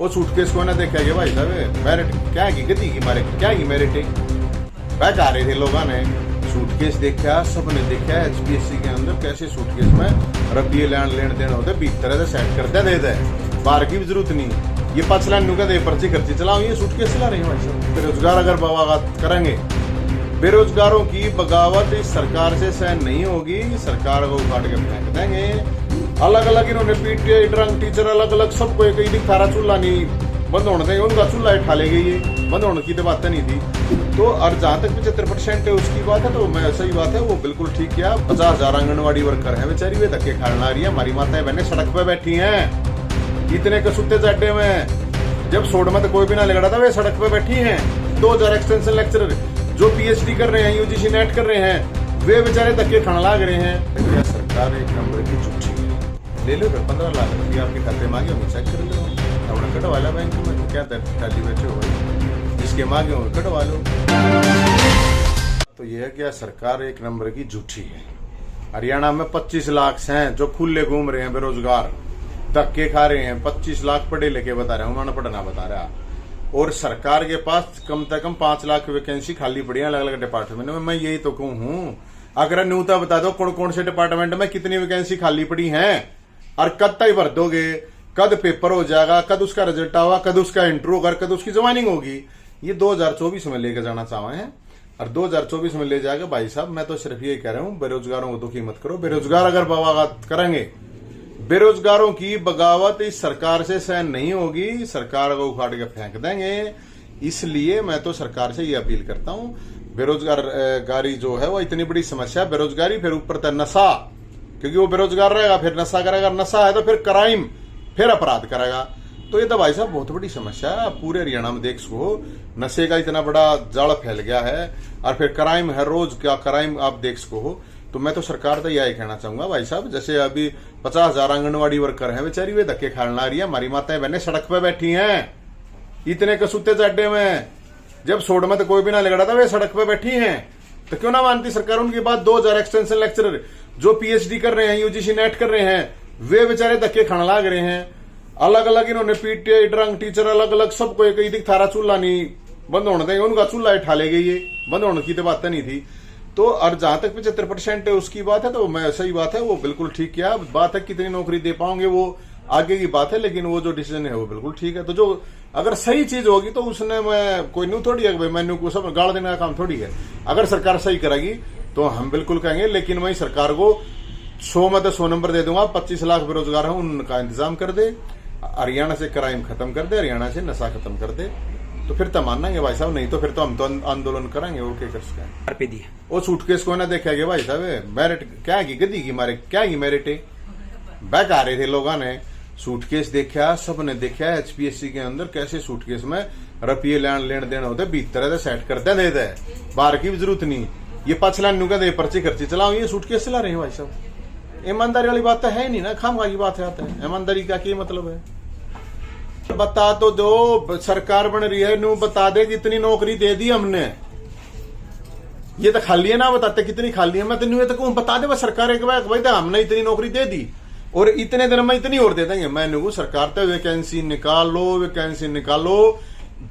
वो सूटकेस को ना देखा गया भाई साहब मेरिट क्या की गति की मारे क्या की मेरिट बैठ आ रहे थे लोगों ने सूटकेस देखा सबने देखा एचपीएससी के अंदर कैसे सूटकेस में रुपये लेन देन होते भीतर से सेट करते देते बाहर की भी जरूरत नहीं ये 5 लाख नुका दे पर्ची खर्ची चलाओ ये सूटकेस चला रहे हैं भाई साहब। बेरोजगार अगर बगावत करेंगे बेरोजगारों की बगावत इस सरकार से सहन नहीं होगी सरकार को उखाड़ के फेंक देंगे। अलग अलग इन्होंने पीटीए ड्रंक टीचर अलग अलग सबको एक ही थारा चूल्हा नहीं बंद होने देंगे उनका चूल्हा उठा लेंगे ये बंद होने की तो बात नहीं थी। तो और जहां तक 75% है उसकी बात है तो मैं सही बात है वो बिल्कुल ठीक किया। 50,000 आंगनबाड़ी वर्कर है बेचारी वे धक्के खाना रही है हमारी माताएं बहनें सड़क पे बैठी हैं इतने कसूते चड्डे में जब सोड में तो कोई भी ना लगा था वे सड़क पे बैठी हैं। 2000 एक्सटेंशन लेक्चरर जो पीएचडी कर रहे हैं यूजीसी नेट कर रहे हैं वे बेचारे धक्के खाने लाग रहे हैं। क्या सरकार एक नंबर की झूठी ले लो 15 लाख रुपये आपके खाते मांगे होंगे चेक कर लो अपना कटवा लो बैंक में तो क्या ताली बैठे हो जिसके मांगे होंगे कटवा लो। तो यह क्या सरकार एक नंबर की झूठी है। हरियाणा में 25 लाख हैं जो खुले घूम रहे हैं बेरोजगार धक्के खा रहे हैं 25 लाख पढ़े लिखे बता रहे हैं उन्होंने पढ़ना बता रहा और सरकार के पास कम से कम 5 लाख वैकेंसी खाली पड़ी है अलग अलग डिपार्टमेंट में। मैं यही तो कहूँ अगर न्यूनतम बता दो कौन कौन से डिपार्टमेंट में कितनी वैकेंसी खाली पड़ी है और कद तक भर दोगे कद पेपर हो जाएगा कद उसका रिजल्ट आवा कद उसका इंटरव्यू होगा कद उसकी ज्वाइनिंग होगी। ये 2024 में लेकर जाना चाहे हैं और 2024 में ले जाएगा भाई साहब। मैं तो सिर्फ यही कह रहा हूँ बेरोजगारों को दुखी मत करो। बेरोजगार अगर बगावत करेंगे बेरोजगारों की बगावत इस सरकार से सहन नहीं होगी सरकार को उखाड़ के फेंक देंगे। इसलिए मैं तो सरकार से ये अपील करता हूँ बेरोजगारी जो है वो इतनी बड़ी समस्या बेरोजगारी फिर ऊपर नशा क्योंकि वो बेरोजगार रहेगा फिर नशा करेगा नशा है तो फिर क्राइम फिर अपराध करेगा। तो ये तो भाई साहब बहुत बड़ी समस्या है पूरे हरियाणा में देख सको नशे का इतना बड़ा जाल फैल गया है और फिर क्राइम हर रोज क्या क्राइम आप देख सको। तो मैं तो सरकार तो यही कहना चाहूंगा भाई साहब जैसे अभी 50,000 आंगनबाड़ी वर्कर हैं बेचारी वे धक्के खाना रही है हमारी माताएं बहनें सड़क पे बैठी हैं इतने कसूते चड्डे में जब सोड में तो कोई भी ना लगा था वे सड़क पे बैठी हैं तो क्यों ना मानती सरकार उनकी बात। 2000 एक्सटेंशन लेक्चरर जो पीएचडी कर रहे हैं यूजीसी नेट कर रहे हैं वे बेचारे धक्के खाना लाग रहे हैं। अलग अलग इन्होंने पीटीए ड्रंक टीचर अलग अलग सबको एक ही थारा चूल्हा नहीं बंद होने देंगे उनका चूल्हा उठा लेंगे ये बंद होने की तो बात नहीं थी। तो और जहां तक 75% है उसकी बात है तो मैं सही बात है वो बिल्कुल ठीक किया। बात है कितनी नौकरी दे पाओगे वो आगे की बात है लेकिन वो जो डिसीजन है वो बिल्कुल ठीक है। तो जो अगर सही चीज होगी तो उसने मैं कोई न्यू थोड़ी है मैन्यू को सब गाड़ देने का काम थोड़ी है। अगर सरकार सही करेगी तो हम बिल्कुल कहेंगे लेकिन मैं सरकार को 100 में तो 100 नंबर दे दूंगा। 25 लाख बेरोजगार हैं उनका इंतजाम कर दे हरियाणा से क्राइम खत्म कर दे हरियाणा से नशा खत्म कर दे तो फिर तो मानेंगे भाई साहब नहीं तो फिर तो हम तो आंदोलन करेंगे वो क्या कर सकते हैं। वो सूटकेस को ना देखा गया भाई साहब मेरिट क्या की गति की मारे क्या की मेरिट बैठ आ रहे थे लोगों ने सूटकेस देखा सबने देखा एचपीएससी के अंदर कैसे सूटकेस में रुपये लेन देन होते भीतर से सेट करते देते बाहर की भी जरूरत नहीं ये 5 लाख नुका दे पर्ची खर्ची चलाओ ये सूटकेस चला रहे हैं भाई साहब। ईमानदारी वाली बात तो है नहीं ना खामखा की बात है ईमानदारी का क्या मतलब है। बता तो दो सरकार बन रही है नू बता दे कितनी नौकरी दे दी हमने ये तो खाली है ना बताते कितनी खाली है। मैं तो ये तो बता दे सरकार एक भाई तो हमने इतनी नौकरी दे दी और इतने दिन में इतनी और दे देंगे। मैं नुकू सरकार तो वैकेंसी निकालो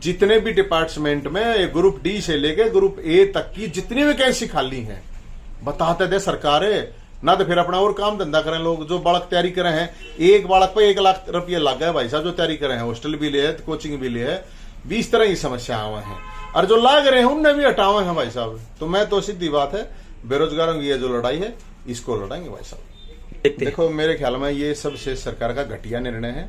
जितने भी डिपार्टमेंट में ग्रुप डी से लेके ग्रुप ए तक की जितनी वैकेंसी खाली है बताते दे सरकार ना तो फिर अपना और काम धंधा करें लोग। जो बालक तैयारी करे हैं एक बालक पर 1 लाख रुपया लग गया भाई साहब जो तैयारी करे हैं हॉस्टल भी ले है कोचिंग भी ले है 20 तरह की समस्या हुए हैं और जो लाग रहे हैं उनने भी हटाए हैं भाई साहब। तो मैं तो सीधी बात है बेरोजगारों की ये जो लड़ाई है इसको लड़ाएंगे भाई साहब। देखो मेरे ख्याल में ये सबसे सरकार का घटिया निर्णय है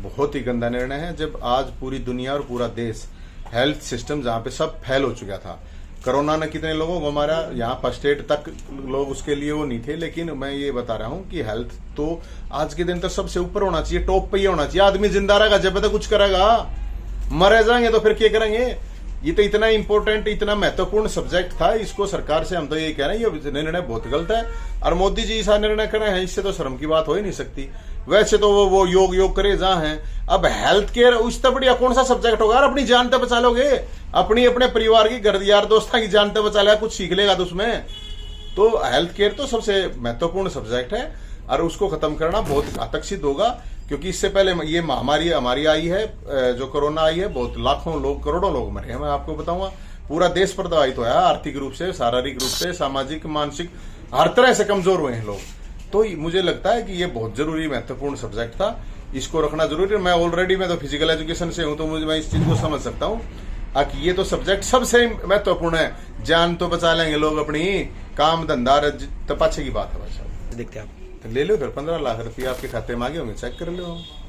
बहुत ही गंदा निर्णय है। जब आज पूरी दुनिया और पूरा देश हेल्थ सिस्टम जहां पे सब फेल हो चुका था कोरोना ने कितने लोगों को हमारा यहाँ फर्स्ट एड तक लोग उसके लिए वो नहीं थे लेकिन मैं ये बता रहा हूँ कि हेल्थ तो आज के दिन तो सबसे ऊपर होना चाहिए टॉप पे ही होना चाहिए। आदमी जिंदा रहेगा जब तक कुछ करेगा मरे जाएंगे तो फिर क्या करेंगे। ये तो इतना इंपॉर्टेंट इतना महत्वपूर्ण सब्जेक्ट था इसको सरकार से हम तो यही कह रहे हैं ये निर्णय बहुत गलत है और मोदी जी ऐसा निर्णय कर रहे हैं इससे तो शर्म की बात हो ही नहीं सकती। वैसे तो वो योग करे जहां है अब हेल्थ केयर उससे बढ़िया कौन सा सब्जेक्ट होगा। अपनी जान तो बचा लोगे अपने परिवार की घर यार दोस्तों की जान तो बचा लेगा कुछ सीख लेगा तो उसमें तो हेल्थ केयर तो सबसे महत्वपूर्ण सब्जेक्ट है और उसको खत्म करना बहुत घातक सिद्ध होगा क्योंकि इससे पहले ये महामारी हमारी आई है, जो कोरोना आई है, बहुत लाखों लोग, करोड़ों लोग मरे हैं। मैं आपको बताऊंगा पूरा देश प्रभावित हुआ है, आर्थिक रूप से, शारीरिक रूप से, सामाजिक, मानसिक, हर तरह से कमजोर हुए हैं लोग। तो मुझे लगता है कि ये बहुत जरूरी, महत्वपूर्ण सब्जेक्ट था, इसको रखना जरूरी है। मैं तो फिजिकल एजुकेशन से हूं, तो मैं इस चीज को समझ सकता हूँ कि ये तो सब्जेक्ट सबसे महत्वपूर्ण है। जान तो बचा लेंगे लोग अपनी, काम धंधा तो पाछे की बात है भाई साहब। देखते हैं आप तो ले लो फिर 15 लाख रुपया आपके खाते मांगे होंगे, चेक कर लो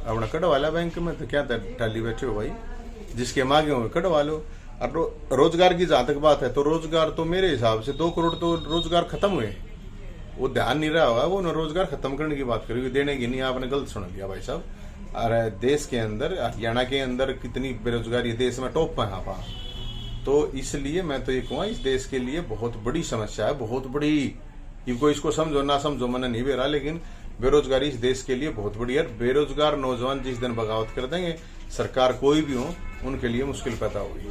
अपना, कटवा ला बैंक में। तो क्या टाली बैठे हो भाई, जिसके मांगे होंगे कटवा लो। और रोजगार की जहां तक बात है, तो रोजगार तो मेरे हिसाब से 2 करोड़ तो रोजगार खत्म हुए, वो ध्यान नहीं रहा होगा, वो रोजगार खत्म करने की बात करेगी, देने की नहीं। आपने गलत सुन लिया भाई साहब। अरे देश के अंदर, हरियाणा के अंदर कितनी बेरोजगारी, देश में टॉप पे यहाँ पर। तो इसलिए मैं तो ये कहूँगा, इस देश के लिए बहुत बड़ी समस्या है, बहुत बड़ी। इनको इसको समझो ना समझो, मैंने नहीं बेरा, लेकिन बेरोजगारी इस देश के लिए बहुत बड़ी है। बेरोजगार नौजवान जिस दिन बगावत कर देंगे, सरकार कोई भी हो, उनके लिए मुश्किल पैदा होगी।